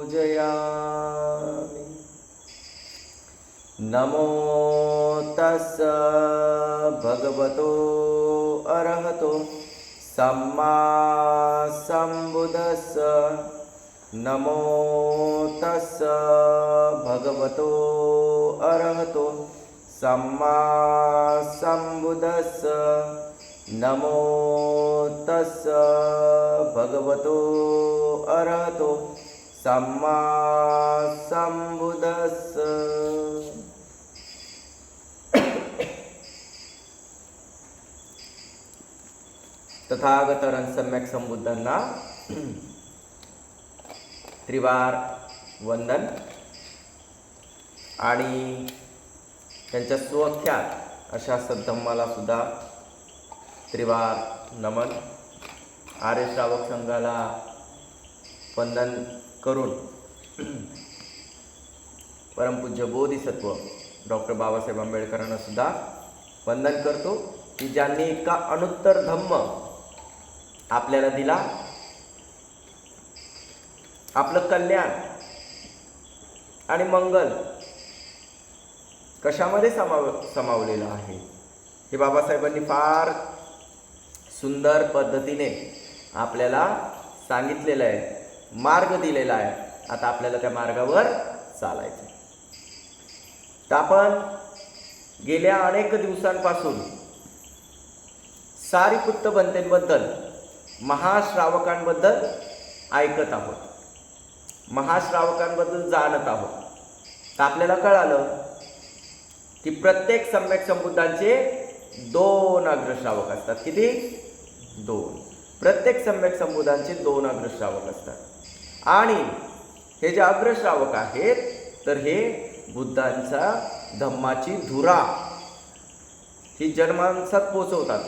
पूजयामि। नमो तस् भगवतो अरहतो सम्मा सम्बुद्धस्स। नमो तस् भगवतो अरहतो सम्मा सम्बुद्धस्स। नमो तस् भगवतो अरहतो सम्मा सम्बुद्धस्स। तथागतरं सम्यक संबुद्धांना त्रिवार वंदन आणि त्यांच्या सुख्यात अशा सद्धम्माला सुद्धा त्रिवार नमन। आर्य श्रावक संघाला वंदन करून परमपूज्य बोधिसत्व डॉक्टर बाबासाहेब आंबेडकरांना सुद्धा वंदन करतो की ज्यांनी इतका अनुत्तर धम्म आपल्याला दिला। आपलं कल्याण आणि मंगल कशामध्ये समावलेलं आहे हे बाबासाहेबांनी फार सुंदर पद्धतीने आपल्याला सांगितलेलं आहे, मार्ग दिलेला आहे। आता आपल्याला त्या मार्गावर चालायचं। तर आपण गेल्या अनेक दिवसांपासून सारीपुत्त बनतेबद्दल, महाश्रावकांबद्दल ऐकत आहोत, महाश्रावकांबद्दल जाणत आहोत। तर आपल्याला कळालं की प्रत्येक सम्यक संबुद्धांचे 2 अग्रश्रावक असतात। किती? 2। प्रत्येक सम्यक संबुद्धांचे 2 अग्रश्रावक असतात। आणि हे जे अग्रश्रावक आहेत तर हे बुद्धांचा धम्माची धुरा ही जनमानसात पोचवतात।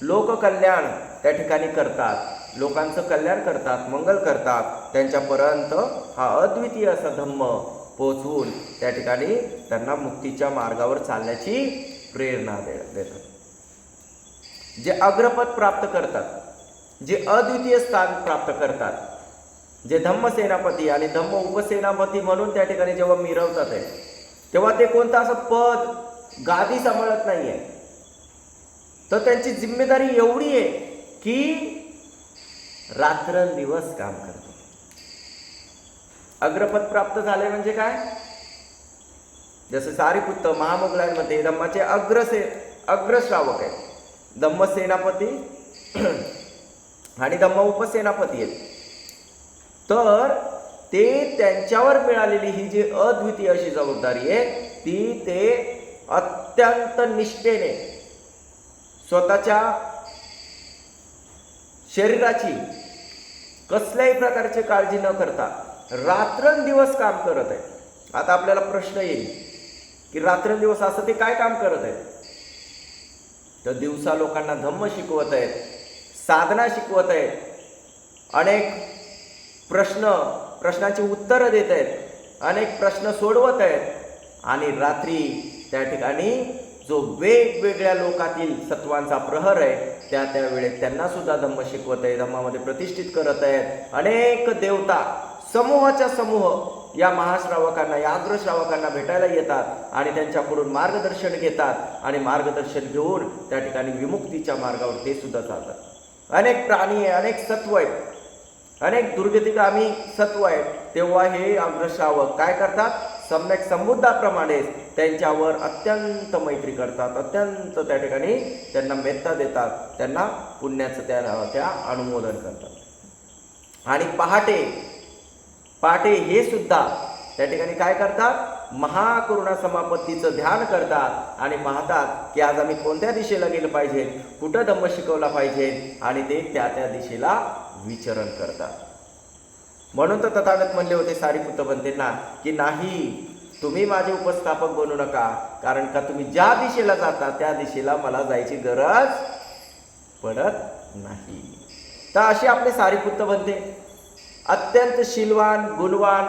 लोककल्याण त्या ठिकाणी करतात, लोकांचं कल्याण करतात, मंगल करतात। त्यांच्यापर्यंत हा अद्वितीय असा धम्म पोचवून त्या ठिकाणी त्यांना मुक्तीच्या मार्गावर चालण्याची प्रेरणा देतात। जे अग्रपद प्राप्त करतात, जे अद्वितीय स्थान प्राप्त करतात, जे धम्मसेनापती आणि धम्म उपसेनापती म्हणून त्या ठिकाणी जेव्हा मिरवतात आहे तेव्हा ते कोणतं असं पद, गादी सांभाळत नाही आहे। तर त्यांची जिम्मेदारी एवढी आहे की रात्रंदिवस काम करतो। अग्रपद प्राप्त झाले म्हणजे काय? जसं सारीपुत्त महामोगलांमध्ये धम्माचे अग्रश्रावक आहेत, धम्मसेनापती आणि धम्म उपसेनापती आहेत। तर ते त्यांच्यावर मिळालेली ही जी अद्वितीय अशी जबाबदारी आहे ती ते अत्यंत निष्ठेने स्वतःच्या शरीराची कसल्याही प्रकारची काळजी न करता रात्रंदिवस काम करत आहे। आता आपल्याला प्रश्न येईल की रात्रंदिवस असं ते काय काम करत आहेत? तर दिवसा लोकांना धम्म शिकवत आहेत, साधना शिकवत आहेत, अनेक प्रश्नांची उत्तरं देत आहेत, अनेक प्रश्न सोडवत आहेत। आणि रात्री त्या ठिकाणी जो वेगवेगळ्या लोकातील सत्वांचा प्रहर आहे त्या वेळेत त्यांना सुद्धा धम्म शिकवत आहे, धम्मामध्ये प्रतिष्ठित करत आहेत। अनेक देवता समूहाच्या समूह या महाश्रावकांना, या अग्रश्रावकांना भेटायला येतात आणि त्यांच्याकडून मार्गदर्शन घेतात आणि मार्गदर्शन घेऊन त्या ठिकाणी विमुक्तीच्या मार्गावर ते सुद्धा चालतात। अनेक प्राणी आहे, अनेक सत्व आहेत, अनेक दुर्गतिगामी सत्व आहेत। तेव्हा हे अग्रश्रावक काय करतात? सम्यक संबुद्धाप्रमाणेच त्यांच्यावर अत्यंत मैत्री करतात, अत्यंत त्या ठिकाणी त्यांना मेत्ता देतात, त्यांना पुण्याचं त्या अनुमोदन करतात। आणि पहाटे हे सुद्धा त्या ठिकाणी काय करतात? महाकरुणा समापत्तीचं ध्यान करतात आणि पाहतात की आज आम्ही कोणत्या दिशेला गेलं पाहिजे, कुठं धम्म शिकवला पाहिजे आणि ते त्या दिशेला विचरण करतात। म्हणून तर तथागत म्हणले होते सारीपुत्त बनतेंना की नाही, तुम्ही माझे उपस्थापक बनू नका, कारण का तुम्ही ज्या दिशेला जाता त्या दिशेला मला जायची गरज पडत नाही। तर असे आपले सारीपुत्त बनते अत्यंत शीलवान, गुणवान,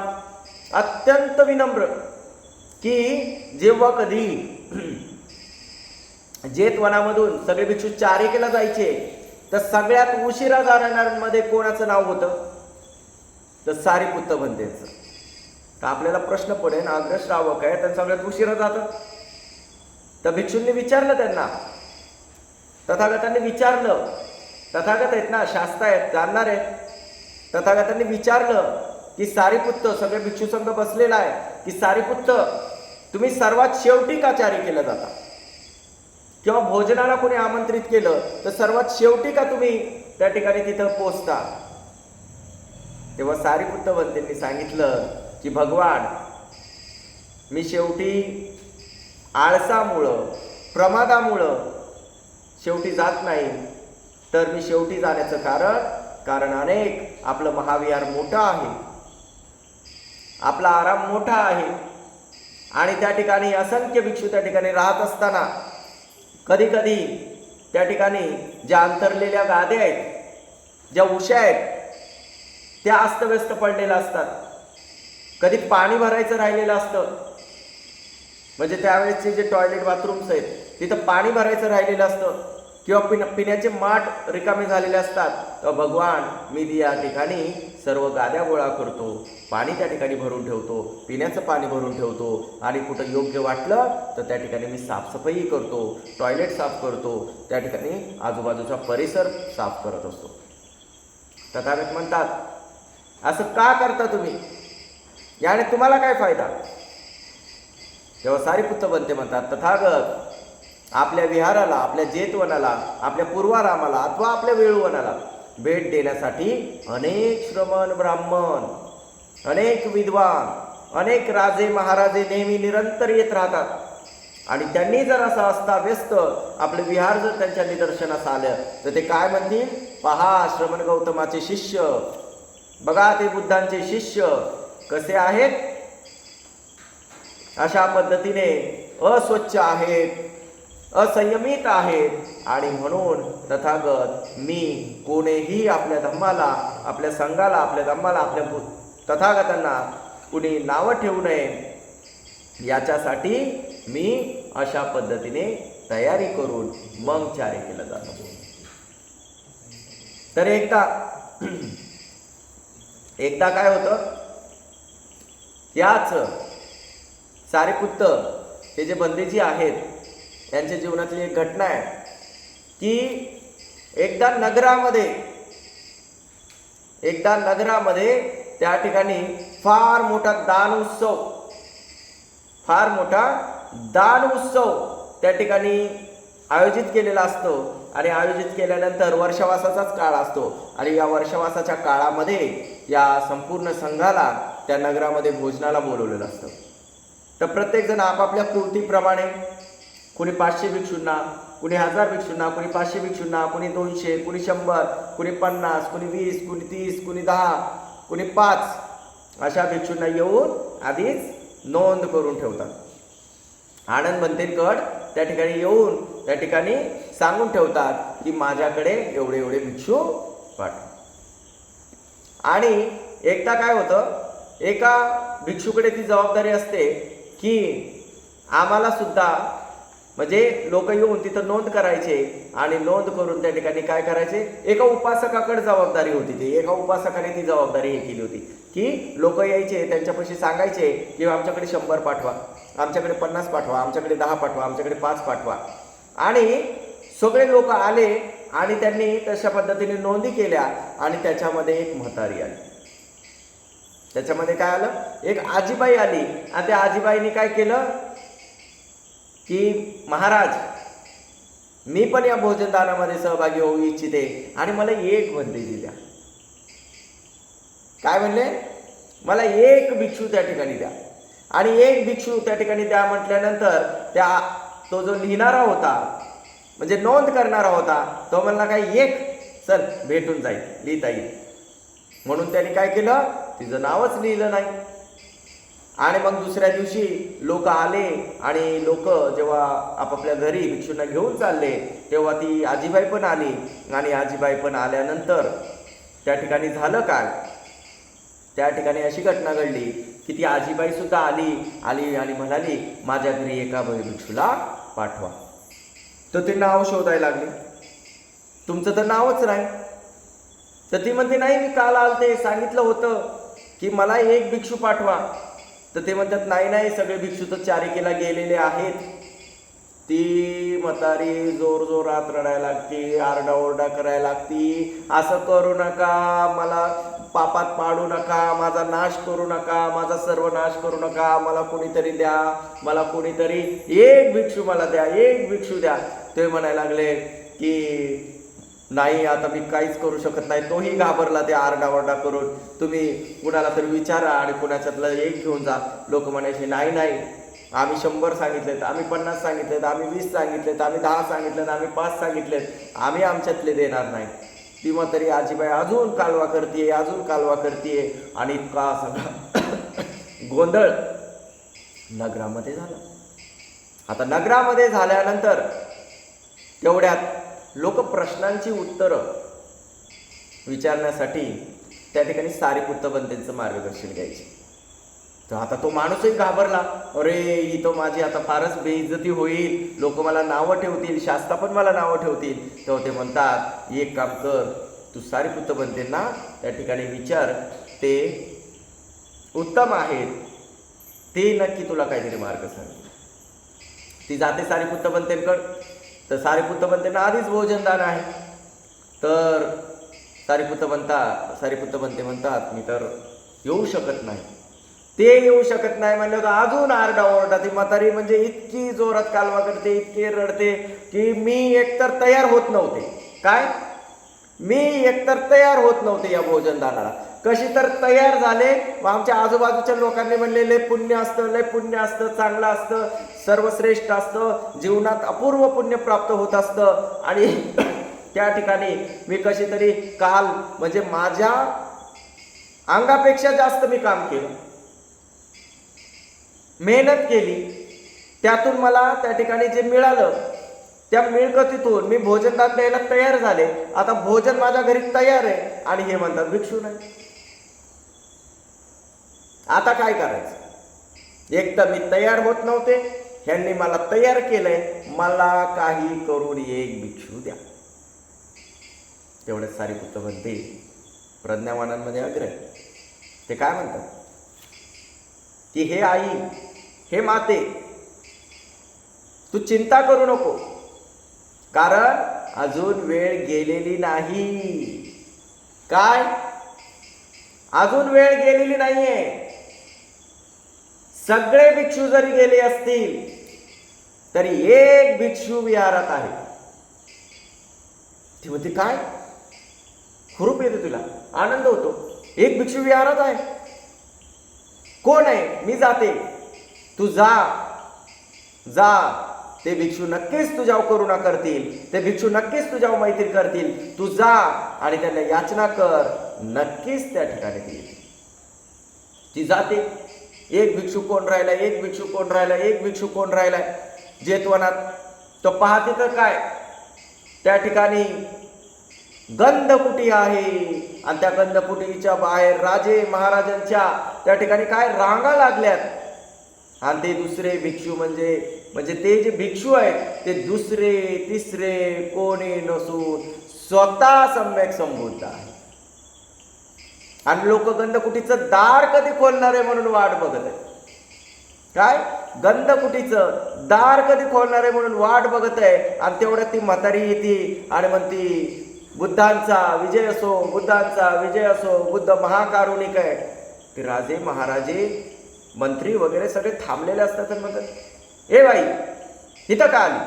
अत्यंत विनम्र, की जेव्हा कधी जेतवनामधून सगळे भिक्षू चारिकेला जायचे तर सगळ्यात उशिरा जाणाऱ्यांमध्ये कोणाचं नाव होतं? तर सारीपुत्त बनतेचं. तर आपल्याला प्रश्न पडेल, अग्रश्रावक आहे तर सगळ्यात उशिरा जातं. तर भिक्षूंनी विचारलं त्यांना, तथागतांनी विचारलं, तथागत आहेत ना, शास्त्र आहेत, जाणणार आहेत. तथागतांनी विचारलं की सारीपुत्त, सगळे भिक्षू संघ बसलेला आहे, की सारीपुत्त तुम्ही सर्वात शेवटी का चारी केलं जाता, किंवा भोजनाला कोणी आमंत्रित केलं तर सर्वात शेवटी का तुम्ही त्या ठिकाणी तिथं पोचता. तेव्हा सारीपुत्त बनतेंनी सांगितलं की भगवान, मी शेवटी आळसामुळं, प्रमादामुळं शेवटी जात नाही. तर मी शेवटी जाण्याचं कारण अनेक, आपलं महाविहार मोठं आहे, आपला आराम मोठा आहे, आणि त्या ठिकाणी असंख्य भिक्षू त्या ठिकाणी राहत असताना कधी कधी त्या ठिकाणी ज्या अंतरलेल्या गाद्या आहेत, ज्या उश्या आहेत, त्या अस्तव्यस्त पडलेल्या असतात. कधी पाणी भरायचं राहिलेलं असतं, म्हणजे त्यावेळेसचे जे टॉयलेट बाथरूम्स आहेत तिथं पाणी भरायचं राहिलेलं असतं, किंवा पिण्याचे माठ रिकामे झालेले असतात. तर भगवान, मी या ठिकाणी सर्व गाद्या गोळा करतो, पाणी त्या ठिकाणी भरून ठेवतो, पिण्याचं पाणी भरून ठेवतो, आणि कुठं योग्य वाटलं तर त्या ठिकाणी मी साफसफाई करतो, टॉयलेट साफ करतो, त्या ठिकाणी आजूबाजूचा परिसर साफ करत असतो. तथागत म्हणतात, असं का करता तुम्ही, याने तुम्हाला काय फायदा. तेव्हा सारीपुत्त बनते म्हणतात, तथागत, आपल्या विहाराला, आपल्या जेतवनाला, आपल्या पूर्वारामाला अथवा आपल्या वेळुवनाला भेट देण्यासाठी अनेक श्रमण ब्राह्मण, अनेक विद्वान, अनेक राजे महाराजे नेहमी निरंतर येत राहतात. आणि त्यांनी जर असं अस्ताव्यस्त आपले विहार जर त्यांच्या निदर्शनास आलं तर ते काय म्हणतील, पहा श्रमण गौतमाचे शिष्य, बघा ते बुद्धांचे शिष्य कसे आहेत, अशा पद्धतीने अस्वच्छ आहेत, असंयमित आहेत. आणि म्हणून तथागत, मी कोणीही आपल्या धम्माला, आपल्या संघाला, आपल्या धम्माला, आपल्या तथागतांना कुणी नावं ठेवू नये, याच्यासाठी मी अशा पद्धतीने तयारी करून मग चार्य केलं जातं. तर एकदा काय होतं, याच सारीपुत्त हे जे बंदीजी आहेत यांच्या जीवनातली एक घटना आहे की एकदा नगरामध्ये त्या ठिकाणी फार मोठा दान उत्सव त्या ठिकाणी आयोजित केलेला असतो. आणि आयोजित केल्यानंतर वर्षवासाचाच काळ असतो, आणि या वर्षवासाच्या काळामध्ये या संपूर्ण संघाला त्या नगरामध्ये भोजनाला बोलवलेलं असतं. तर प्रत्येकजण आपापल्या कृतीप्रमाणे, कुणी 500 भिक्षूंना, कुणी 1000 भिक्षूंना, कुणी 500 भिक्षूंना, कुणी 200, कुणी 100, कुणी 50, कुणी 20, कुणी 30, कुणी 10, कुणी 5 अशा भिक्षूंना येऊन आधीच नोंद करून ठेवतात. आनंद बनतेकड त्या ठिकाणी येऊन त्या ठिकाणी सांगून ठेवतात की माझ्याकडे एवढे एवढे भिक्षू पाठवा. आणि एकदा काय होतं, एका भिक्षूकडे ती जबाबदारी असते की आम्हाला सुद्धा, म्हणजे लोक येऊन तिथं नोंद करायचे, आणि नोंद करून त्या ठिकाणी काय करायचे, एका उपासकाकडे जबाबदारी होती. ती एका उपासकाने ती जबाबदारी हे केली होती की लोक यायचे, त्यांच्यापाशी सांगायचे की आमच्याकडे 100 पाठवा, आमच्याकडे 50 पाठवा, आमच्याकडे 10 पाठवा, आमच्याकडे 5 पाठवा. आणि सगळे लोक आले आणि त्यांनी तशा पद्धतीने नोंदी केल्या. आणि त्याच्यामध्ये एक म्हातारी आली. त्याच्यामध्ये काय आलं, एक आजीबाई आली. आणि त्या आजीबाईने काय केलं की महाराज, मी पण या भोजनदानामध्ये सहभागी होऊ इच्छिते आणि मला एक बंदेजी द्या. काय म्हणले, मला एक भिक्षू त्या ठिकाणी द्या. आणि एक भिक्षू त्या ठिकाणी द्या म्हटल्यानंतर तो जो लिहिणारा होता, म्हणजे नोंद करणारा होता, तो म्हणला काय एक चल भेटून जाईल, लिहिता येईल. म्हणून त्यांनी काय केलं, तिचं नावच लिहिलं नाही. आणि मग दुसऱ्या दिवशी लोक आले, आणि लोक जेव्हा आपापल्या घरी भिक्षूंना घेऊन चालले तेव्हा ती आजीबाई पण आली. आणि आजीबाई पण आल्यानंतर त्या ठिकाणी झालं काय, त्या ठिकाणी अशी घटना घडली की ती आजीबाई सुद्धा आली आणि म्हणाली माझ्या घरी एका भिक्षूला पाठवा. तर ते नाव शोधायला लागले, तुमचं तर नावच नाही. तर ती म्हणते नाही, मी काल आलते, सांगितलं होतं की मला एक भिक्षू पाठवा. तर ते म्हणतात नाही नाही, सगळे भिक्षू तर चारिकेला गेलेले आहेत. ती म्हातारी जोरजोरात रडायला लागती, आरडाओरडा करायला लागती, असं करू नका, मला पापात पाडू नका, माझा नाश करू नका, माझा सर्वनाश करू नका, मला कोणीतरी द्या, मला कोणीतरी एक भिक्षू मला द्या, एक भिक्षू द्या. ते म्हणायला लागले की नाही, आता मी काहीच करू शकत नाही. तोही घाबरला ते आरडाओरडा करून. तुम्ही कुणाला तरी विचारा आणि कुणाच्यातलं एक घेऊन जा. लोक म्हणायचे नाही नाही, आम्ही 100 सांगितलेत, आम्ही 50 सांगितलेत, आम्ही 20 सांगितलेत, आम्ही 10 सांगितलेत, आम्ही 5 सांगितलेत, आम्ही आमच्यातले देणार नाही. ती म्हातारी आजीबाई अजून कालवा करतीये, अजून कालवा करतीये. आणि इतका सगळा गोंधळ नगरामध्ये झाला. आता नगरामध्ये झाल्यानंतर तेवढ्यात लोक प्रश्नांची उत्तरं विचारण्यासाठी त्या ठिकाणी सारीपुत्त बंदेंचं मार्गदर्शन घ्यायचे. तर आता तो माणूसही घाबरला, अरे ही तर माझी आता फारच बेइज्जती होईल, लोक मला नावं ठेवतील, शास्ता पण मला नावं ठेवतील. तेव्हा ते म्हणतात एक काम कर, तू सारीपुत्त बंदेंना त्या ठिकाणी विचार, ते उत्तम आहेत, ते नक्की तुला काहीतरी मार्ग सांगतील. ती जाते सारीपुत्त बंदेंकडं. तर सारीपुत्त बंदेंना आधीच भोजनदान आहे. तर सारीपुत्त बंते म्हणतात मी तर येऊ शकत नाही. ते येऊ शकत नाही म्हणलं तर अजून आरडाओरडा. ती म्हातारी म्हणजे इतकी जोरात कालवा करते, इतकी रडते की मी एकतर तयार होत नव्हते. काय? मी एकतर तयार होत नव्हते या भोजनदानाला. कशी तर तयार झाले. आमच्या आजूबाजूच्या लोकांनी म्हणले लय पुण्य असतं, लय पुण्य असतं, चांगलं असतं, सर्वश्रेष्ठ असतं, जीवनात अपूर्व पुण्य प्राप्त होत असतं. आणि त्या ठिकाणी मी कशी तरी काल म्हणजे माझ्या अंगापेक्षा जास्त मी काम केलं, मेहनत केली, त्यातून मला त्या ठिकाणी जे मिळालं त्या मिळकतीतून मी भोजनदान द्यायला तयार झाले. आता भोजन माझ्या घरी तयार आहे आणि हे म्हणतात भिक्षू नाही. आता काय करायचं? एक तर मी तयार होत नव्हते, ह्यांनी मला तयार केलंय, मला काही करून एक भिक्षू द्या. तेवढेच सारीपुत्त म्हणते प्रज्ञावानांमध्ये अग्र. ते काय म्हणतात की हे आई, हे माते, तू चिंता करू नको, कारण अजून वेळ गेलेली नाही. काय? अजून वेळ गेलेली नाहीये. सगळे भिक्षू जरी गेले असतील तरी एक भिक्षू विहारात आहे. ती म्हणते काय? हुरूप येते तुला, आनंद होतो. एक भिक्षू विहारात आहे. कोण आहे? मी जाते. तू जा जा. ते भिक्षू नक्कीच तुझ्यावर करुणा करतील, ते भिक्षू नक्कीच तुझ्यावर मैत्री करतील. तू जा आणि त्यांना याचना कर, नक्कीच त्या ठिकाणी येईल. ती जाते. एक भिक्षू कोण राहिला, एक भिक्षू कोण राहिला, एक भिक्षू कोण राहिलाय जेतवनात. तो पाहते तर काय, त्या ठिकाणी गंधकुटी आहे आणि त्या गंधकुटीच्या बाहेर राजे महाराजांच्या त्या ठिकाणी काय रांगा लागल्यात. आणि ते दुसरे भिक्षू म्हणजे ते जे भिक्षू आहेत ते दुसरे तिसरे कोणी नसून स्वतः सम्यक संबुद्ध आहे. आणि लोक गंधकुटीचं दार कधी खोलणार आहे म्हणून वाट बघत आहे. काय? गंधकुटीचं दार कधी खोलणार आहे म्हणून वाट बघत आहे. आणि तेवढ्यात ती म्हातारी येते आणि म्हणती बुद्धांचा विजय असो, बुद्धांचा विजय असो, बुद्ध महाकारुणिक आहे. ते राजे महाराजे मंत्री वगैरे सगळे थांबलेले असतात आणि म्हणतात ए बाई, इथं का आली?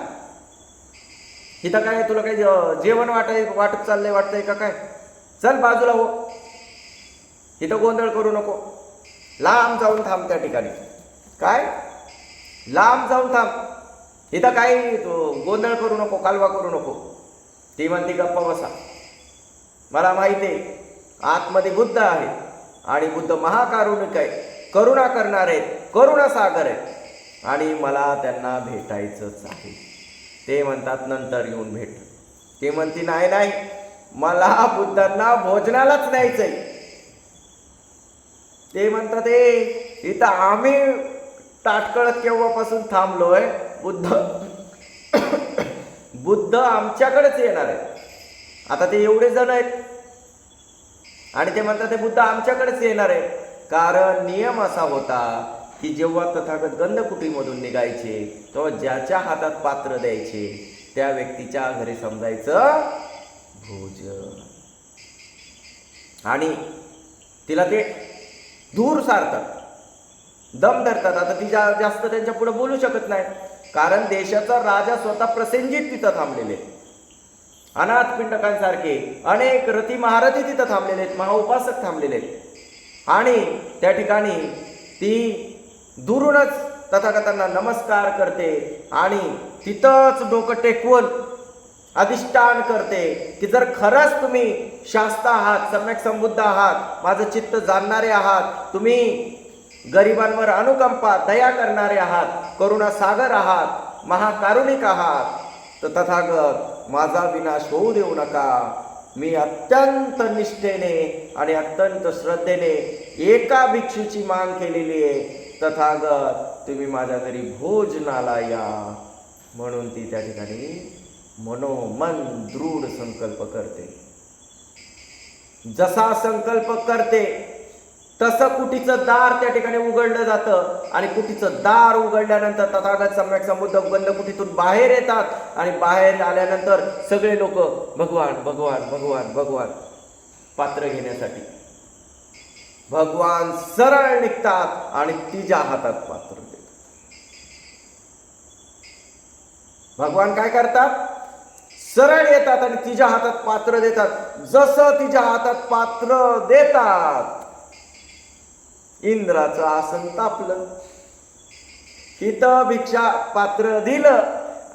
इथं काय तुला काही जेवण वाटत चाललंय वाटतंय का काय? चल बाजूला हो, इथं गोंधळ करू नको, लांब जाऊन थांब त्या ठिकाणी. काय? लांब जाऊन थांब, इथं काही गोंधळ करू नको, कालवा करू नको. ती म्हणते गप्पा बसा, मला माहिती आहे आतमध्ये बुद्ध आहे आणि बुद्ध महाकारुणिक आहे, करुणा करणार आहेत, करुणा सागर आहेत आणि मला त्यांना भेटायचंच आहे. ते म्हणतात नंतर येऊन भेट. ते म्हणते नाही नाही, मला बुद्धांना भोजनालाच न्यायचंय. ते म्हणतात ए इथं आम्ही ताटकळत केव्हापासून थांबलोय, बुद्ध आमच्याकडेच येणार आहे. आता ते एवढे जण आहेत आणि ते म्हणतात ते बुद्ध आमच्याकडेच येणार आहे. कारण नियम असा होता की जेव्हा तथागत गंधकुटीमधून निघायचे तेव्हा ज्याच्या हातात पात्र द्यायचे त्या व्यक्तीच्या घरी समजायचं भोजन, आणि तिला ते दूर सारतात, दम धरतात. आता ती जास्त त्यांच्या पुढे बोलू शकत नाही, कारण देशाचा राजा स्वतः प्रसेनजित तिथं थांबलेले, अनाथ पिंडकांसारखे अनेक रती महारथी तिथं थांबलेले आहेत, महाउपासक थांबलेले आहेत. आणि त्या ठिकाणी ती दुरूनच तथागतांना नमस्कार करते आणि तिथंच डोकं टेकवून अधिष्ठान करते की जर खरंच तुम्ही शास्ता आहात, सम्यक संबुद्ध आहात, माझं चित्त जाणणारे आहात, तुम्ही गरिबांवर अनुकंपा दया करणारे आहात, करुणा सागर आहात, महाकारुणिक आहात, तर तथागत माझा विनाश होऊ देऊ नका. मी अत्यंत निष्ठेने आणि अत्यंत श्रद्धेने एका भिक्षूची माग केलेली आहे, तथागत तुम्ही माझ्या घरी भोजनाला या. म्हणून ती त्या ठिकाणी मनोमन दृढ संकल्प करते. जसा संकल्प करते तसं कुटीचं दार त्या ठिकाणी उघडलं जातं, आणि कुटीचं दार उघडल्यानंतर तथागत सम्यक संबुद्ध गंधकुटीतून बाहेर येतात, आणि बाहेर आल्यानंतर सगळे लोक भगवान भगवान भगवान भगवान पात्र घेण्यासाठी भगवान सरळ निघतात आणि तिच्या हातात पात्र देतात. भगवान काय करतात? सरळ येतात आणि तिच्या हातात पात्र देतात. जसं तिच्या हातात पात्र देतात इंद्राचं आसन तापलं. तिथं भिक्षा पात्र दिलं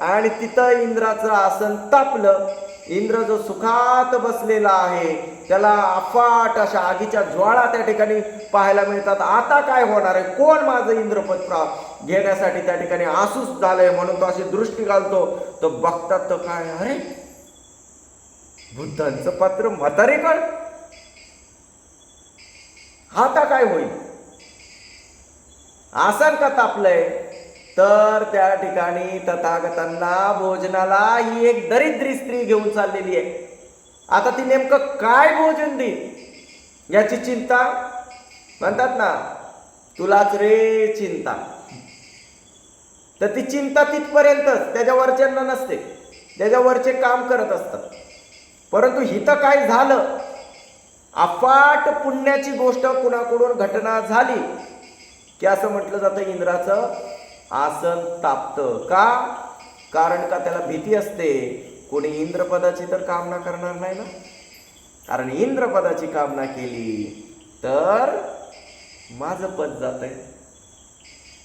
आणि तिथं इंद्राचं आसन तापलं. इंद्र जो सुखात बसलेला आहे त्याला अफाट अशा आगीच्या ज्वाळा त्या ठिकाणी पाहायला मिळतात. आता काय होणार आहे, कोण माझं इंद्रपद घेण्यासाठी त्या ठिकाणी आसूस झालंय, म्हणून तो अशी दृष्टी घालतो. तो बघतात तर काय, अरे बुद्धांचं पात्र म्हातारीकड, आता काय होईल? आसन का तापलंय? तर त्या ठिकाणी तथागतांना भोजनाला ही एक दरिद्री स्त्री घेऊन चाललेली आहे. आता ती नेमकं काय भोजन देईल याची चिंता. म्हणतात ना, तुलाच रे चिंता. तर ती चिंता तिथपर्यंतच, त्याच्यावरच्यांना नसते, त्याच्यावरचे काम करत असतात. परंतु हिथं काय झालं, अफाट पुण्याची गोष्ट कुणाकडून घटना झाली की असं म्हटलं जातं इंद्राचं आसन तापतं. का? कारण का त्याला भीती असते, कोणी इंद्रपदाची तर कामना करणार नाही ना. कारण इंद्रपदाची कामना केली तर माझं पद जात आहे.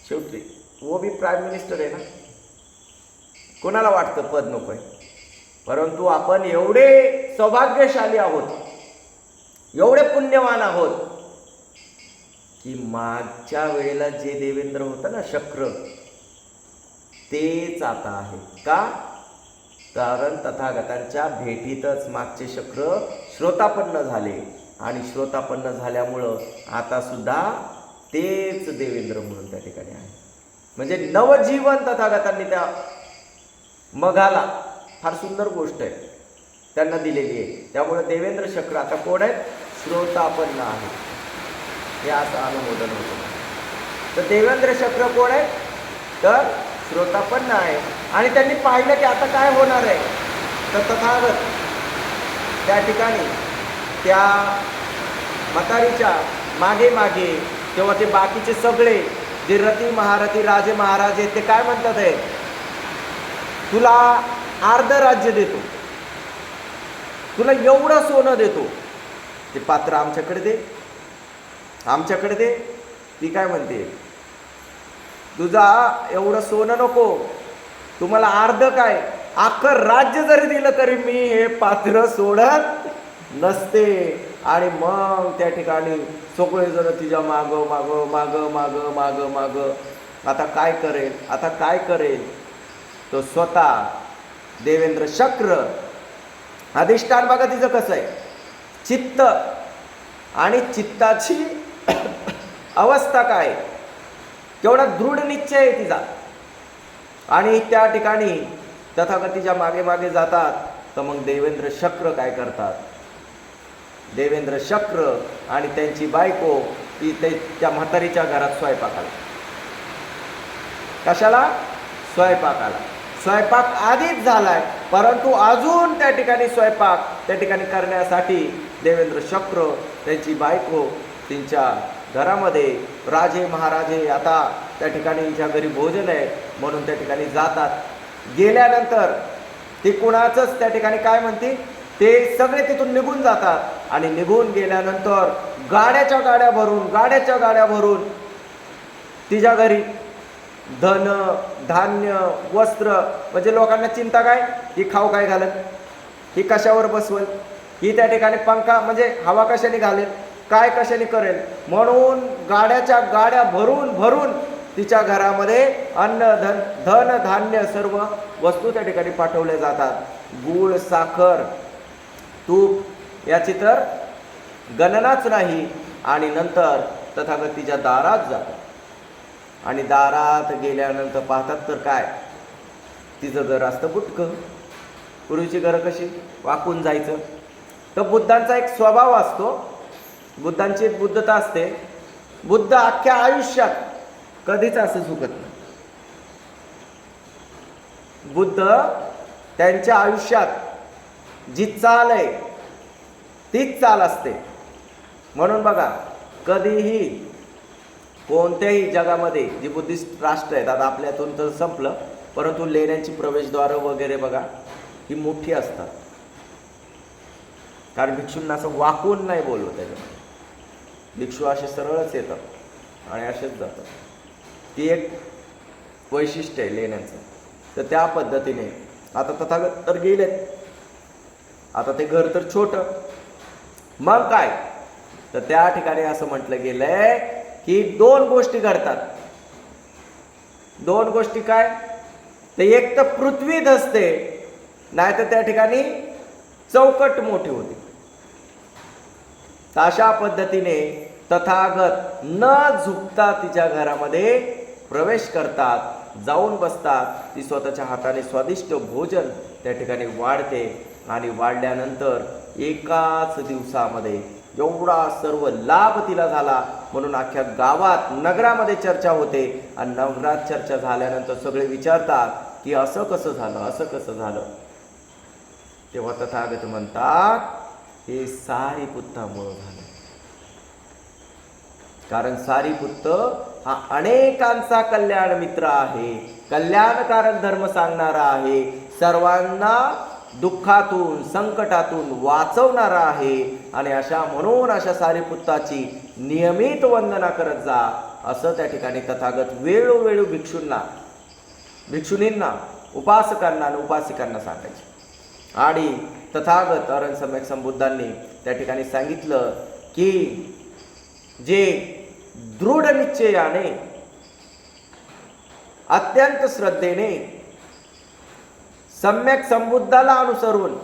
शेवटी वो भी प्राईम मिनिस्टर आहे ना. कोणाला वाटतं पद नकोय? परंतु आपण एवढे सौभाग्यशाली आहोत, एवढे पुण्यवान आहोत की मागच्या वेळेला जे देवेंद्र होतं ना, शक्र, तेच आता आहे. का? कारण तथागतांच्या भेटीतच मागचे शक्र श्रोतापन्न झाले, आणि श्रोतापन्न झाल्यामुळं आता सुद्धा तेच देवेंद्र म्हणून त्या ठिकाणी आहे. म्हणजे नवजीवन तथागतांनी त्या मघाला, फार सुंदर गोष्ट आहे, त्यांना दिलेली आहे. त्यामुळे देवेंद्र शक्र आता कोण आहेत? श्रोतापन्न आहे, हे असं अनुमोदन होतं. तर देवेंद्र शक्र कोण आहे? तर श्रोतापन्न आहे. आणि त्यांनी पाहिलं की आता काय होणार आहे, तर तथागत त्या ठिकाणी त्या म्हातारीच्या मागे मागे, तेव्हा ते बाकीचे सगळे जे रती महारथी राजे महाराजे ते काय म्हणतात आहे, तुला अर्ध राज्य देतो, तुला एवढं सोनं देतो, ते पात्र आमच्याकडे दे, आमच्याकडे दे. ती काय म्हणते, तुझा एवढं सोनं नको, तुम्हाला अर्ध काय, अख्खं राज्य जरी दिलं तरी मी हे पात्र सोडत नसते. आणि मग त्या ठिकाणी सगळेजण तिच्या माग माग माग माग माग माग. आता काय करेल, आता काय करेल? तो स्वतः देवेंद्र शक्र अधिष्ठान बघा तिचं कसं आहे, चित्त आणि चित्ताची अवस्था काय, केवढा दृढ निश्चय आहे तिचा. आणि त्या ठिकाणी तथागतीच्या मागे मागे जातात. तर मग देवेंद्र शक्र काय करतात, देवेंद्र शक्र आणि त्यांची बायको त्या म्हातारीच्या घरात स्वयंपाकाला. कशाला? स्वयंपाकाला. स्वयंपाक आधीच झालाय, परंतु अजून त्या ठिकाणी स्वयंपाक त्या ठिकाणी करण्यासाठी देवेंद्र शक्र त्यांची बायको त्यांच्या घरामध्ये राजे महाराजे आता त्या ठिकाणी ज्या घरी भोजन आहे म्हणून त्या ठिकाणी जातात. गेल्यानंतर ते कुणाचंच त्या ठिकाणी काय म्हणते ते सगळे तिथून निघून जातात आणि निघून गेल्यानंतर गाड्याच्या गाड्या भरून तिच्या घरी धन धान्य वस्त्र, म्हणजे लोकांना चिंता काय, ही खाऊ काय घालत, ही कशावर बसवल, ही त्या ठिकाणी पंखा म्हणजे हवा कशाने घालेल, काय कशाने करेल, म्हणून गाड्याच्या गाड्या भरून तिच्या घरामध्ये अन्न धन धान्य सर्व वस्तू त्या ठिकाणी पाठवल्या जातात. गूळ साखर तूप याची तर गणनाच नाही. आणि नंतर तथागत तिच्या दारात जातात आणि दारात गेल्यानंतर पाहतात तर काय, तिचं घर असतं बुटकं. पूर्वीची घरं कशी वाकून जायचं. तर बुद्धांचा एक स्वभाव असतो, बुद्धांची एक बुद्धता असते. बुद्ध अख्ख्या आयुष्यात कधीच असं झुकत नाही. बुद्ध त्यांच्या आयुष्यात जी चाल आहे तीच चाल असते. म्हणून बघा, कधीही कोणत्याही जगामध्ये जी बुद्धिस्ट राष्ट्र आहेत, आता आपल्यातून तर संपलं, परंतु लेण्यांची प्रवेशद्वारं वगैरे बघा ही मोठी असतात. कारण भिक्षूंना असं वाकून नाही बोलवत त्याच्यामध्ये. भिक्षू असे सरळच येतात आणि असेच जातात. ती एक वैशिष्ट्य आहे लेण्यांचं. तर त्या पद्धतीने आता तथागत तर गेलेत, आता ते घर तर छोटं, मग काय, तर त्या ठिकाणी असं म्हटलं गेलंय की दोन गोष्टी घडतात. दोन गोष्टी काय, तर एक तर पृथ्वी धसते, नाही तर त्या ठिकाणी चौकट मोठी होती. अशा पद्धतीने तथागत न झुकता तिच्या घरामध्ये प्रवेश करतात, जाऊन बसतात. ती स्वतःच्या हाताने स्वादिष्ट भोजन त्या ठिकाणी वाढते आणि वाढल्यानंतर एकाच दिवसामध्ये एवढा सर्व लाभ तिला झाला म्हणून अख्ख्या गावात नगरामध्ये चर्चा होते. आणि नगरात चर्चा झाल्यानंतर सगळे विचारतात की असं कसं झालं, असं कसं झालं. तेव्हा तथागत म्हणतात हे सारीपुत्तामुळे झालं. कारण सारीपुत्त हा अनेकांचा कल्याण मित्र आहे, कल्याणकारक धर्म सांगणारा आहे, सर्वांना दुःखातून संकटातून वाचवणारा आहे. आणि म्हणून अशा सारीपुत्ताची नियमित वंदना करत जा, असं त्या ठिकाणी तथागत वेळोवेळी भिक्षुणींना उपासकांना आणि उपासिकांना सांगायचे. आणि तथागत अरण सम्यक संबुद्धांनी त्या ठिकाणी सांगितलं की जे दृढ निश्चयाने अत्यंत श्रद्धेने सम्यक संबुद्धाला अनुसरून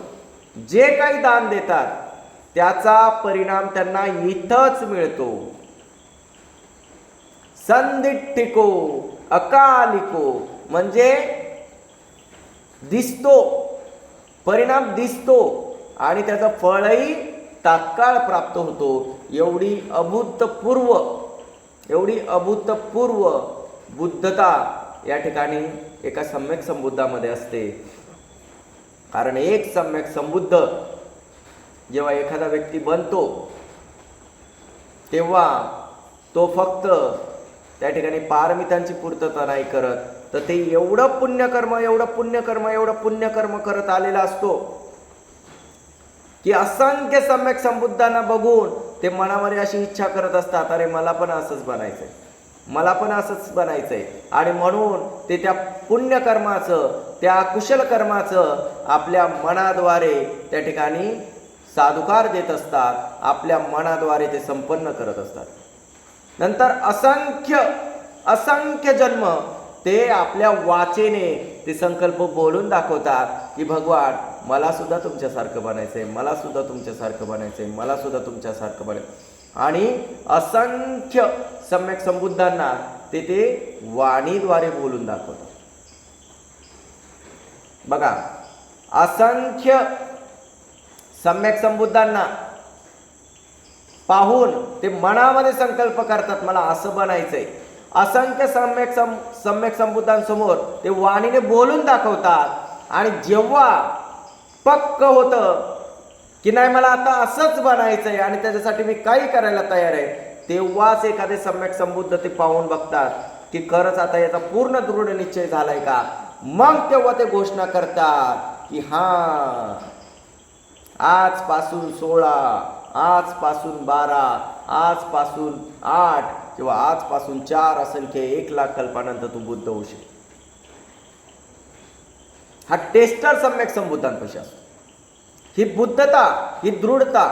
जे काही दान देतात त्याचा परिणाम त्यांना इथंच मिळतो. संदिट्ठिको अकालिको, म्हणजे दिसतो, परिणाम दिसतो आणि त्याचं फळही तात्काळ प्राप्त होतो. एवढी अभूतपूर्व बुद्धता या ठिकाणी एका सम्यक संबुद्धामध्ये असते. कारण एक सम्यक संबुद्ध जेव्हा एखादा व्यक्ती बनतो तेव्हा तो फक्त त्या ठिकाणी पारमितांची पूर्तता नाही करत, तर ते एवढं पुण्यकर्म करत आलेला असतो की असंख्य सम्यक संबुद्धांना बघून ते मनामध्ये अशी इच्छा करत असतात, अरे मला पण असंच बनायचंय. आणि म्हणून ते त्या पुण्यकर्माचं, त्या कुशल कर्माचं आपल्या मनाद्वारे त्या ठिकाणी साधुकार देत असतात, आपल्या मनाद्वारे ते संपन्न करत असतात. नंतर असंख्य जन्म ते आपल्या वाचेने ते संकल्प बोलून दाखवतात की भगवान मला सुद्धा तुमच्यासारखं बनायचंय, आणि असंख्य सम्यक संबुद्धांना ते वाणीद्वारे बोलून दाखवतात. बघा, असंख्य सम्यक संबुद्धांना पाहून ते मनामध्ये संकल्प करतात, मला असं बनायचंय. असंख्य सम्यक संबुद्धांसमोर ते वाणीने बोलून दाखवतात आणि जेव्हा पक्क होतं की नाही मला आता असंच बनायचंय आणि त्याच्यासाठी मी काही करायला तयार आहे, तेव्हाच एखादे सम्यक संबुद्ध ते पाहून बघतात की खरंच आता याचा पूर्ण दृढ निश्चय झालाय का. मग तेव्हा ते घोषणा करतात की हा आजपासून 16, आजपासून 12, आजपासून 8 किंवा आजपासून 4 असंख्य 1,00,000 कल्पानंतर तू बुद्ध होशील. हा टेस्टर सम्यक संबुद्धांपाशी असतो. ही बुद्धता, ही दृढता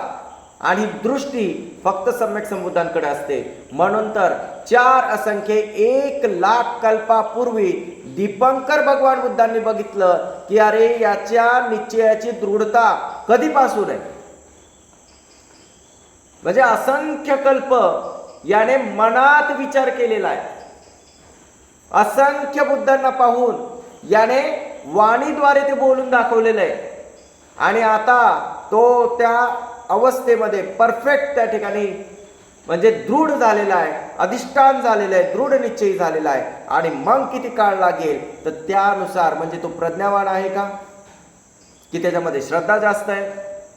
आणि ही दृष्टी फक्त सम्यक संबुद्धांकडे असते. म्हणून तर 4 असंख्य 1,00,000 कल्पापूर्वी दीपंकर भगवान बुद्धांनी बघितलं की अरे याच्या निश्चयाची दृढता कधीपासून आहे. म्हणजे असंख्य कल्प याने मनात विचार केलेला आहे. असंख्य बुद्धांना पाहून याने वाणीद्वारे ते बोलून दाखवलेलं आहे आणि आता तो त्या अवस्थेमध्ये परफेक्ट त्या ठिकाणी म्हणजे दृढ झालेला आहे, अधिष्ठान झालेलं आहे, दृढ निश्चयी झालेला आहे. आणि मग किती काळ लागेल तर त्यानुसार म्हणजे तो प्रज्ञावान आहे का, की त्याच्यामध्ये श्रद्धा जास्त आहे,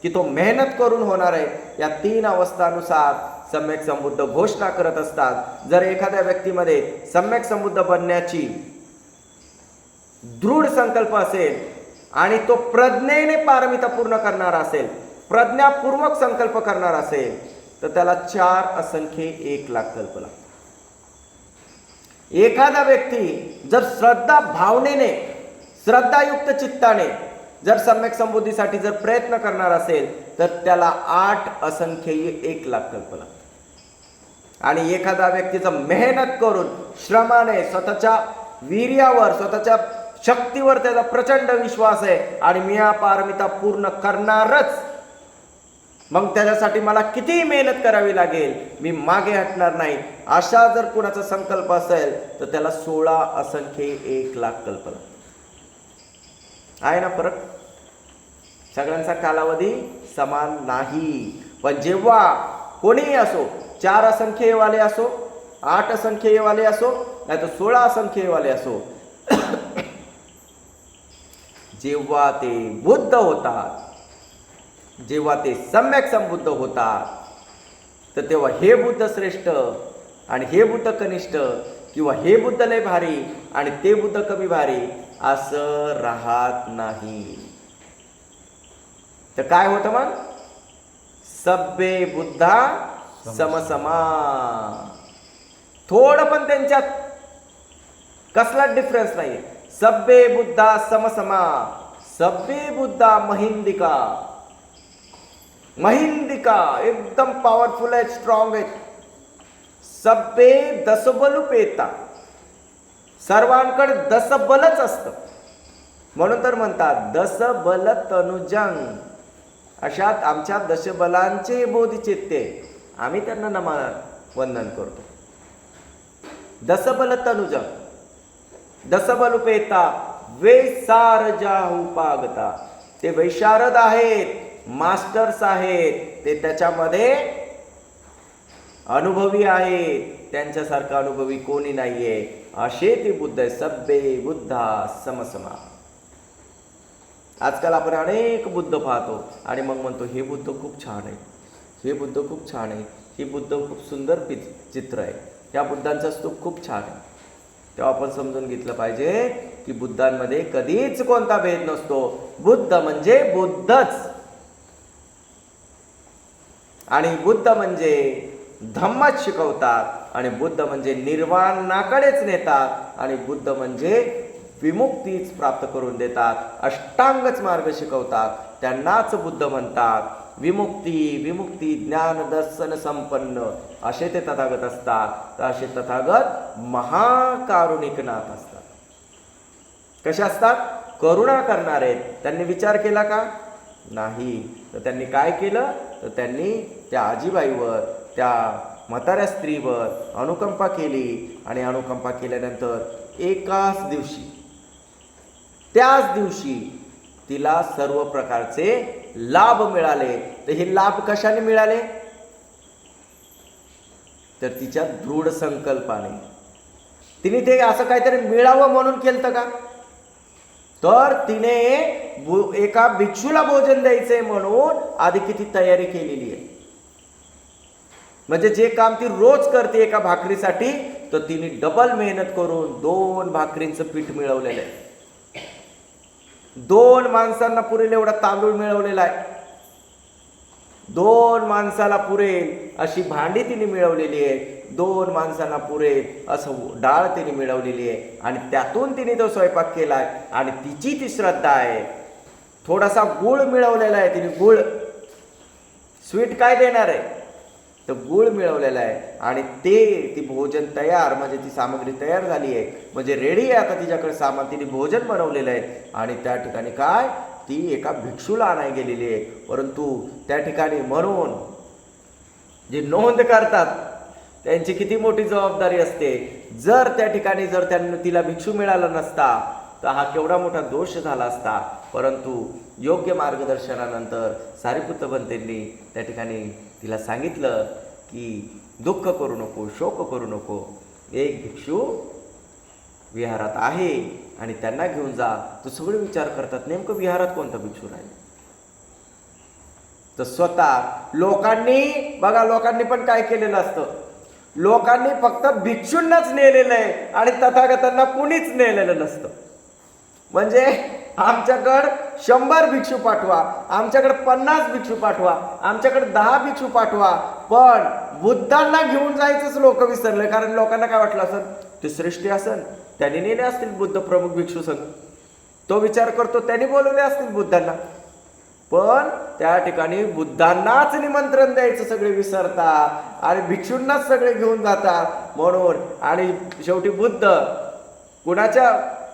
की तो मेहनत करून होणार आहे, या 3 अवस्थानुसार सम्यक संबुद्ध घोषणा करत असतात. जर एखाद्या व्यक्तीमध्ये सम्यक संबुद्ध बनण्याची दृढ संकल्प असेल आणि तो प्रज्ञेने पारमिता पूर्ण करणारा असेल, प्रज्ञापूर्वक संकल्प करणार असेल, तर त्याला 4 असंख्य 1,00,000 कल्प लागतात. एखादा व्यक्ती जर श्रद्धा भावनेने, श्रद्धायुक्त चित्ताने जर सम्यक संबुद्धीसाठी जर प्रयत्न करणार असेल तर त्याला 8 असंख्य 1,00,000 कल्प लागतात. आणि एखादा व्यक्तीचा मेहनत करून श्रमाने स्वतःच्या वीर्यावर, स्वतःच्या शक्तीवर त्याचा प्रचंड विश्वास आहे आणि मी हा पारमिता पूर्ण करणारच, मग त्याच्यासाठी मला किती मेहनत करावी लागेल, मी मागे हटणार नाही, अशा जर कुणाचा संकल्प असेल तर त्याला 16 असंख्य 1,00,000 कल्प लागतात. आहे ना फरक. सगळ्यांचा कालावधी समान नाही. पण जेव्हा कोणीही असो, 4 असंख्यवाले असो, 8 असंख्यवाले असो, नाही तर 16 असंख्यवाले असो, जेव्हा ते बुद्ध होतात, जेव्हा ते सम्यक संबुद्ध होतात, तर तेव्हा हे बुद्ध श्रेष्ठ आणि हे बुद्ध कनिष्ठ किंवा हे बुद्ध लय भारी आणि ते बुद्ध कमी भारी असं राहत नाही. तर काय होतं मग, सब्बे बुद्धा समसमा. थोडं पण त्यांच्यात कसला डिफरन्स नाही. सब्बे बुद्धा समसमा, सब्बे बुद्धा महिंदिका. महिंदिका एकदम पॉवरफुल आहे, स्ट्रॉंग आहे. सब्बे दसबलुपेता, सर्वांकडे दसबलच असतं. म्हणून तर म्हणतात दसबल तनुजंग. अशात आमच्या दशबलांचे बोधिचित्ते, आम्ही त्यांना वंदन करतो. दसबल तनुजंग, दसबलुपेता वैसारजाहुपागता. ते वैशारद आहेत, मास्टर्स आहेत, ते त्याच्यामध्ये अनुभवी आहेत, त्यांच्यासारखा अनुभवी कोणी नाहीये, असे ते बुद्ध आहे. सब्बे बुद्धा समसमा. आजकाल आपण अनेक बुद्ध पाहतो आणि मग म्हणतो हे बुद्ध खूप छान आहे, हे बुद्ध खूप छान आहे, हे बुद्ध खूप सुंदर चित्र आहे, त्या बुद्धांचा स्तूप खूप छान आहे. तेव्हा आपण समजून घेतलं पाहिजे की बुद्धांमध्ये कधीच कोणता भेद नसतो. बुद्ध म्हणजे बुद्धच, आणि बुद्ध म्हणजे धम्मच शिकवतात, आणि बुद्ध म्हणजे निर्वाणाकडेच नेतात, आणि बुद्ध म्हणजे विमुक्तीच प्राप्त करून देतात, अष्टांगच मार्ग शिकवतात, त्यांनाच बुद्ध म्हणतात. विमुक्ती ज्ञान दर्शन संपन्न असे ते तथागत असतात. तर असे तथागत महाकारुणिकनाथ असतात. कसे असतात, करुणा करणारे. त्यांनी विचार केला का, नाही. तर त्यांनी काय केलं, तर त्यांनी त्या आजीबाईवर, त्या म्हाताऱ्या स्त्रीवर अनुकंपा केली, आणि अनुकंपा केल्यानंतर एकाच दिवशी, त्याच दिवशी तिला सर्व प्रकारचे लाभ मिळाले. तर हे लाभ कशाने मिळाले, तर तिच्या दृढ संकल्पाने तिने ते असं काहीतरी मिळावं म्हणून केलं का? तर तिने एका भिक्षूला भोजन द्यायचंय म्हणून आधी किती तयारी केलेली आहे. म्हणजे जे काम ती रोज करते एका भाकरीसाठी, तर तिने डबल मेहनत करून 2 भाकरींचं पीठ मिळवलेलं आहे. 2 माणसांना पुरेल एवढा तांदूळ मिळवलेला आहे. 2 माणसाला पुरेल अशी भांडी तिने मिळवलेली आहे. 2 माणसांना पुरेल असं डाळ तिने मिळवलेली आहे. आणि त्यातून तिने तो स्वयंपाक केलाय. आणि तिची ती श्रद्धा आहे. थोडासा गुळ मिळवलेला आहे तिने. गुळ, स्वीट काय देणार आहे, तर गुळ मिळवलेला आहे. आणि ती भोजन तयार, म्हणजे ती सामग्री तयार झाली आहे, म्हणजे रेडी आहे आता तिच्याकडे सामान. तिने भोजन बनवलेलं आहे. आणि त्या ठिकाणी काय, ती एका भिक्षूला आणाय गेलेली आहे. परंतु त्या ठिकाणी म्हणून जे नोंद करतात त्यांची किती मोठी जबाबदारी असते. जर त्या ठिकाणी जर त्यांना तिला भिक्षू मिळाला नसता तर हा केवढा मोठा दोष झाला असता. परंतु योग्य मार्गदर्शनानंतर सारिपुत्त बनतेंनी त्या ठिकाणी तिला सांगितलं की दुःख करू नको, शोक करू नको, एक भिक्षू विहारात आहे आणि त्यांना घेऊन जा. तर सगळे विचार करतात नेमकं विहारात कोणता भिक्षू राहील. तर स्वतः लोकांनी पण काय केलेलं असतं, लोकांनी फक्त भिक्षूंनाच नेलेलं आहे आणि तथागतांना कुणीच नेलेलं नसतं. म्हणजे आमच्याकडं 100 भिक्षू पाठवा, आमच्याकडे 50 भिक्षू पाठवा, आमच्याकडे 10 भिक्षू पाठवा, पण बुद्धांना घेऊन जायचंच लोक विसरले. कारण लोकांना काय वाटलं असेल, ते श्रेष्ठी असेल, त्यांनी नेले असतील बुद्ध प्रमुख भिक्षू संघ, तो विचार करतो त्यांनी बोलवले असतील बुद्धांना. पण त्या ठिकाणी बुद्धांनाच निमंत्रण द्यायचं सगळे विसरतात आणि भिक्षूंनाच सगळे घेऊन जातात म्हणून. आणि शेवटी बुद्ध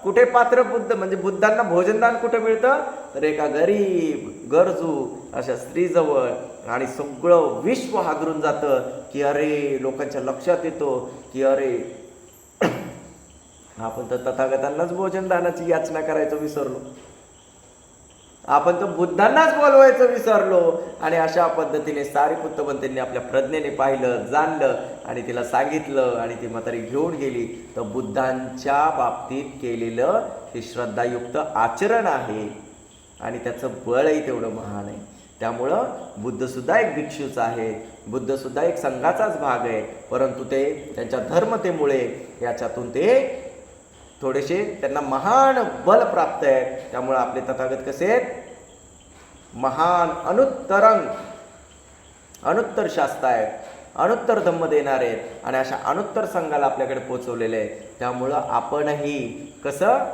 कुठे पात्र बुद्ध, म्हणजे बुद्धांना भोजनदान कुठे मिळतं, तर एका गरीब गरजू अशा स्त्रीजवळ. आणि सगळं विश्व हादरून जातं की अरे, लोकांच्या लक्षात येतो की अरे, आपण तर तथागतांनाच भोजनदानाची याचना करायचं विसरलो, आपण तर बुद्धांनाच बोलवायचं विसरलो. आणि अशा पद्धतीने सारिपुत्त बनतेंनी आपल्या प्रज्ञेने पाहिलं, जाणलं आणि तिला सांगितलं आणि ती म्हातारी घेऊन गेली. तर बुद्धांच्या बाबतीत केलेलं हे श्रद्धायुक्त आचरण आहे आणि त्याचं बळही तेवढं महान आहे. त्यामुळं बुद्धसुद्धा एक भिक्षूच आहे, बुद्धसुद्धा एक संघाचाच भाग आहे. परंतु ते त्यांच्या धर्मतेमुळे याच्यातून ते थोडेसे त्यांना महान बल प्राप्त आहे. त्यामुळे आपले तथागत कसे आहेत, महान अनुत्तर शास्त्र आहेत, अनुत्तर धम्म देणारे आहेत आणि अशा अनुत्तर संघाला आपल्याकडे पोचवलेले आहे. त्यामुळं आपणही कसं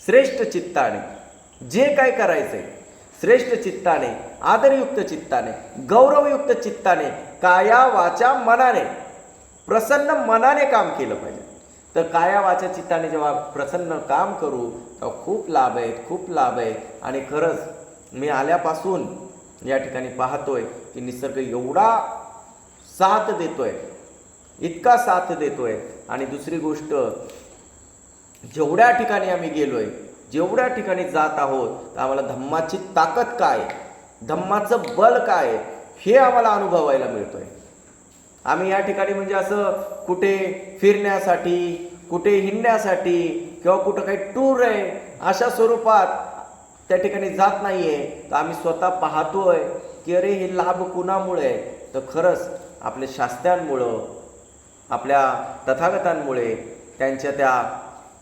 श्रेष्ठ चित्ताने जे काय करायचंय, श्रेष्ठ चित्ताने, आदरयुक्त चित्ताने, गौरवयुक्त चित्ताने, काया वाचा मनाने, प्रसन्न मनाने काम केलं पाहिजे. तर काया वाचा चित्ताने जेव्हा प्रसन्न काम करू तेव्हा खूप लाभ आहेत, खूप लाभ आहे. आणि खरंच मी आल्यापासून या ठिकाणी पाहतोय की निसर्ग एवढा साथ देतोय, इतका साथ देतोय. आणि दुसरी गोष्ट, जेवढ्या ठिकाणी आम्ही गेलोय, जेवढ्या ठिकाणी जात आहोत, तर आम्हाला धम्माची ताकद काय, धम्माचं बल काय, हे आम्हाला अनुभवायला मिळतोय. आम्ही या ठिकाणी म्हणजे असं कुठे फिरण्यासाठी, कुठे हिंडण्यासाठी किंवा कुठं काही टूर आहे अशा स्वरूपात त्या ठिकाणी जात नाहीये. तर आम्ही स्वतः पाहतोय की अरे, हे लाभ कुणामुळे आहे, तर खरंच आपल्या शास्त्रांमुळं, आपल्या तथागतांमुळे, त्यांच्या त्या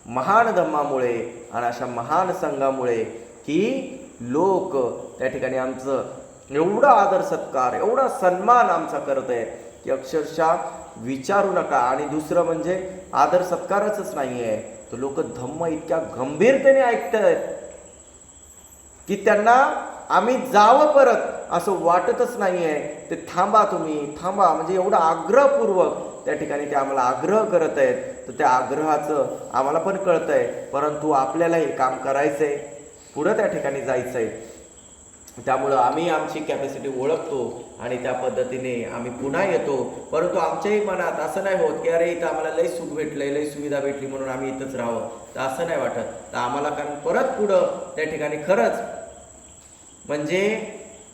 महान धम्मामुळे आणि अशा महान संघामुळे की लोक त्या ठिकाणी आमचं एवढा आदर सत्कार, एवढा सन्मान आमचा करत आहे की अक्षरशः विचारू नका. आणि दुसरं म्हणजे आदर सत्कारच नाही आहे, तर लोक धम्म इतक्या गंभीरतेने ऐकत आहेत की त्यांना आम्ही जावं परत असं वाटतच नाही आहे. ते थांबा, तुम्ही थांबा, म्हणजे एवढा आग्रहपूर्वक त्या ठिकाणी ते आम्हाला आग्रह करत आहेत. तर त्या आग्रहाचं आम्हाला पण कळतं आहे, परंतु आपल्याला हे काम करायचं आहे, पुढं त्या ठिकाणी जायचं आहे. त्यामुळं आम्ही आमची कॅपॅसिटी ओळखतो आणि त्या पद्धतीने आम्ही पुन्हा येतो. परंतु आमच्याही मनात असं नाही होत की अरे, इथं आम्हाला लई सुख भेटलंय, लई सुविधा भेटली म्हणून आम्ही इथंच राहावं, तर असं नाही वाटत. तर आम्हाला कारण परत पुढं त्या ठिकाणी खरंच म्हणजे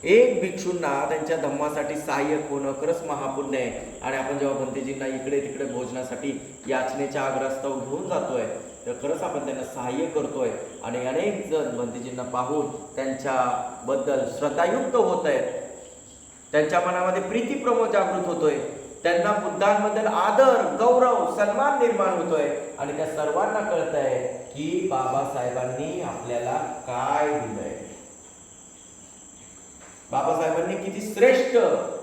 एक भिक्षूंना त्यांच्या धम्मासाठी सहाय्यक होणं खरंच महापुण्य आहे. आणि आपण जेव्हा भंतेजींना इकडे तिकडे भोजनासाठी याचनेच्या आग्रहास्तव घेऊन जातोय तर खरंच आपण त्यांना सहाय्य करतोय. आणि अनेक जण भंतेजींना पाहून त्यांच्याबद्दल श्रद्धायुक्त होत आहेत, त्यांच्या मनामध्ये प्रीतीप्रमोद जागृत होतोय, त्यांना बुद्धांबद्दल आदर गौरव सन्मान निर्माण होतोय. आणि त्या सर्वांना कळत आहे की बाबासाहेबांनी आपल्याला काय दिलंय, बाबासाहेबांनी किती श्रेष्ठ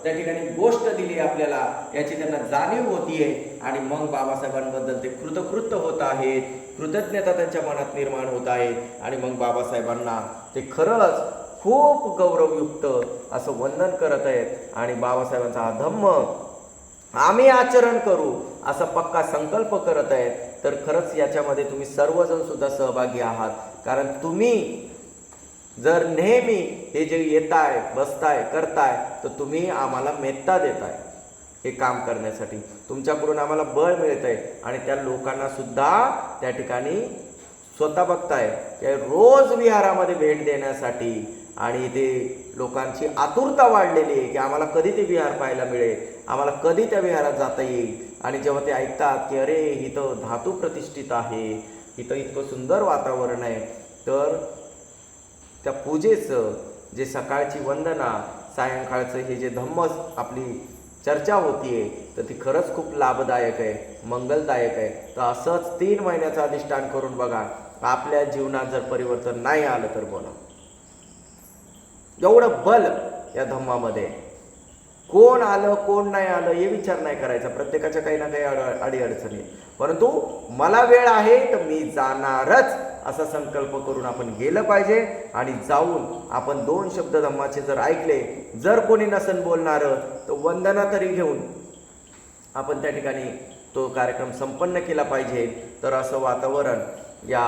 त्या ठिकाणी गोष्ट दिली आपल्याला याची त्यांना जाणीव होतीये. आणि मग बाबासाहेबांबद्दल ते कृतकृत्य होत आहेत, कृतज्ञता त्यांच्या मनात निर्माण होत आहे. आणि मग बाबासाहेबांना ते खरंच खूप गौरवयुक्त असं वंदन करत आहेत. आणि बाबासाहेबांचा हा धम्म आम्ही आचरण करू असा पक्का संकल्प करत आहेत. तर खरंच याच्यामध्ये तुम्ही सर्वजण सुद्धा सहभागी आहात. कारण तुम्ही जर नेहमी हे जे येताय बसताय करताय तर तुम्ही आम्हाला मेत्ता देताय हे काम करण्यासाठी, तुमच्याकडून आम्हाला बळ मिळतंय. आणि त्या लोकांना सुद्धा त्या ठिकाणी स्वतः बघताय की रोज विहारामध्ये भेट देण्यासाठी. आणि ते लोकांची आतुरता वाढलेली आहे की आम्हाला कधी ते विहार पाहायला मिळेल, आम्हाला कधी त्या विहारात जाता येईल. आणि जेव्हा ते ऐकतात की अरे इथं धातू प्रतिष्ठित आहे, इथं इतकं सुंदर वातावरण आहे, तर त्या पूजेचं जे सकाळची वंदना सायंकाळचं हे जे धम्म आपली चर्चा होतीये तर ती खरंच खूप लाभदायक आहे, मंगलदायक आहे. तर असंच 3 महिन्याचं अधिष्ठान करून बघा, आपल्या जीवनात जर परिवर्तन नाही आलं तर बोला. एवढं बल या धम्मामध्ये, कोण आलं कोण नाही आलं हे विचार नाही करायचा. प्रत्येकाच्या काही ना काही अडीअडचणी, परंतु मला वेळ आहे तर मी जाणारच असा संकल्प करून आपण गेलं पाहिजे. आणि जाऊन आपण 2 शब्द धम्माचे जर ऐकले, जर कोणी नसन बोलणारं तर वंदना तरी घेऊन आपण त्या ठिकाणी तो कार्यक्रम संपन्न केला पाहिजे. तर असं वातावरण या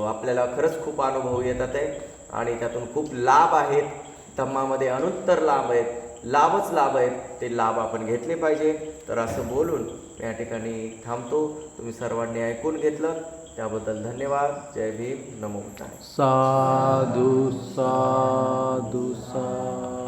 आपल्याला खरंच खूप अनुभव येतात आहे. आणि त्यातून खूप लाभ आहेत, धम्मामध्ये अनुत्तर लाभ आहेत, लाभच लाभ आहेत, ते लाभ आपण घेतले पाहिजे. तर असं बोलून या ठिकाणी थांबतो. तुम्ही सर्वांनी ऐकून घेतलं त्याबद्दल धन्यवाद. जय भीम, नमो बुद्धाय. साधु साधु साधु.